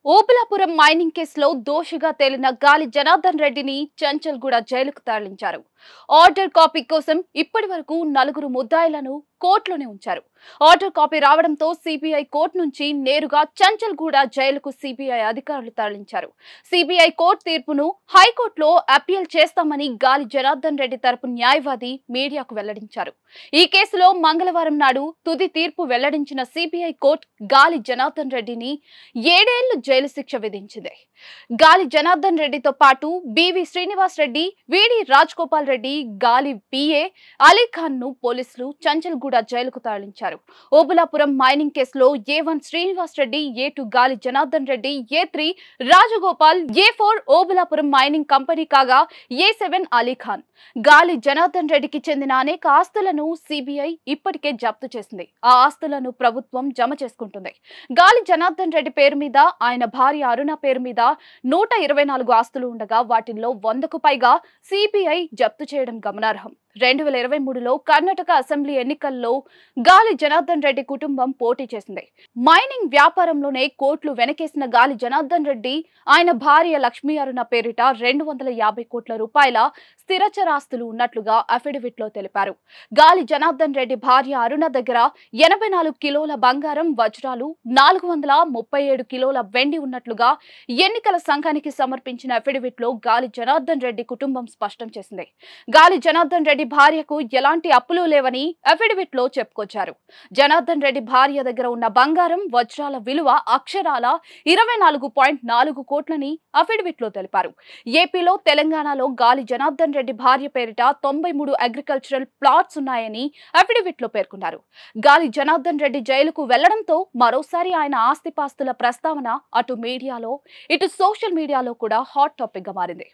Obulapuram mining కేసులో దోషిగా తేలిన గాలి జనార్దన్ రెడ్డిని చంచల్గూడ జైలుకు తరలించారు. ఆర్డర్ కాపీ కోసం ఇప్పటి వరకు 4 ముద్దాయిలను కోర్టులోనే ఉంచారు. ఆర్డర్ కాపీ రావడంతో సిబిఐ కోర్టు నుంచి నేరుగా చంచల్గూడ జైలుకు సిబిఐ అధికారులు తరలించారు. సిబిఐ కోర్టు తీర్పును హైకోర్టులో అప్పీల్ చేస్తామని గాలి జనార్దన్ రెడ్డి తరపు న్యాయవాది మీడియాకు వెల్లడించారు. ఈ కేసులో మంగళవారం నాడు తుది తీర్పు వెల్లడించిన సిబిఐ కోర్టు గాలి జనార్దన్ రెడ్డిని 7 ఏళ్లు జైలు శిక్ష విధించింది. గాలి జనార్దన్ రెడ్డితో పాటు బివి శ్రీనివాస్ రెడ్డి, విడి రాజగోపాల్ రెడ్డి, గాలి పిఏ అలీఖాన్ ను పోలీసులు చంచల్గూడ జైలుకు తరలించారు. ఓబులాపురం మైనింగ్ కేసులో A1 శ్రీనివాస్ రెడ్డి, A2 గాలి Janardhan Reddy, A3 Rajagopal, A4 Obulapuram mining company కాగా A7 అలీఖాన్. గాలి జనార్దన్ రెడ్డికి చెందిన అనేక ఆస్తులను సిబిఐ ఇప్పటికే జప్తు చేసింది. ఆ ఆస్తులను ప్రభుత్వం జమ చేసుకుంటుంది. గాలి జనార్దన్ రెడ్డి పేరు మీద, ఆయన భార్య అరుణ పేరు మీద 124 ఆస్తులు ఉండగా వాటిల్లో 100కు పైగా సిబిఐ జప్తు చేయడం గమనార్హం. 2023లో కర్ణాటక అసెంబ్లీ ఎన్నికల్లో గాలి జనార్దన్ రెడ్డి కుటుంబం పోటీ చేసింది. మైనింగ్ వ్యాపారంలోనే కోట్లు వెనకేసిన గాలి జనార్దన్ రెడ్డి, ఆయన భార్య లక్ష్మీ అరుణ పేరిట 250 కోట్ల రూపాయల స్థిరచరాస్తులు ఉన్నట్లుగా అఫిడవిట్ లో తెలిపారు. గాలి జనార్దన్ రెడ్డి భార్య అరుణ దగ్గర 84 కిలోల బంగారం, వజ్రాలు, 437 కిలోల వెండి ఉన్నట్లుగా ఎన్నికల సంఘానికి సమర్పించిన అఫిడవిట్ లో గాలి జనార్దన్ రెడ్డి కుటుంబం స్పష్టం చేసింది. గాలి జనార్దన్ రెడ్డి భార్యకు ఎలాంటి అప్పులు లేవని అఫిడవిట్ లో చెప్పుకొచ్చారు. జనార్దన్ రెడ్డి భార్య దగ్గర ఉన్న బంగారం, వజ్రాల విలువ అక్షరాల 24.4 కోట్లని అఫిడవిట్ లో తెలిపారు. ఏపీలో, తెలంగాణలో గాలి జనార్దన్ రెడ్డి భార్య పేరిట 93 అగ్రికల్చరల్ ప్లాట్స్ ఉన్నాయని అఫిడవిట్ లో పేర్కొన్నారు. గాలి జనార్దన్ రెడ్డి జైలుకు వెళ్లడంతో మరోసారి ఆయన ఆస్తిపాస్తుల ప్రస్తావన అటు మీడియాలో, ఇటు సోషల్ మీడియాలో కూడా హాట్ టాపిక్ గా మారింది.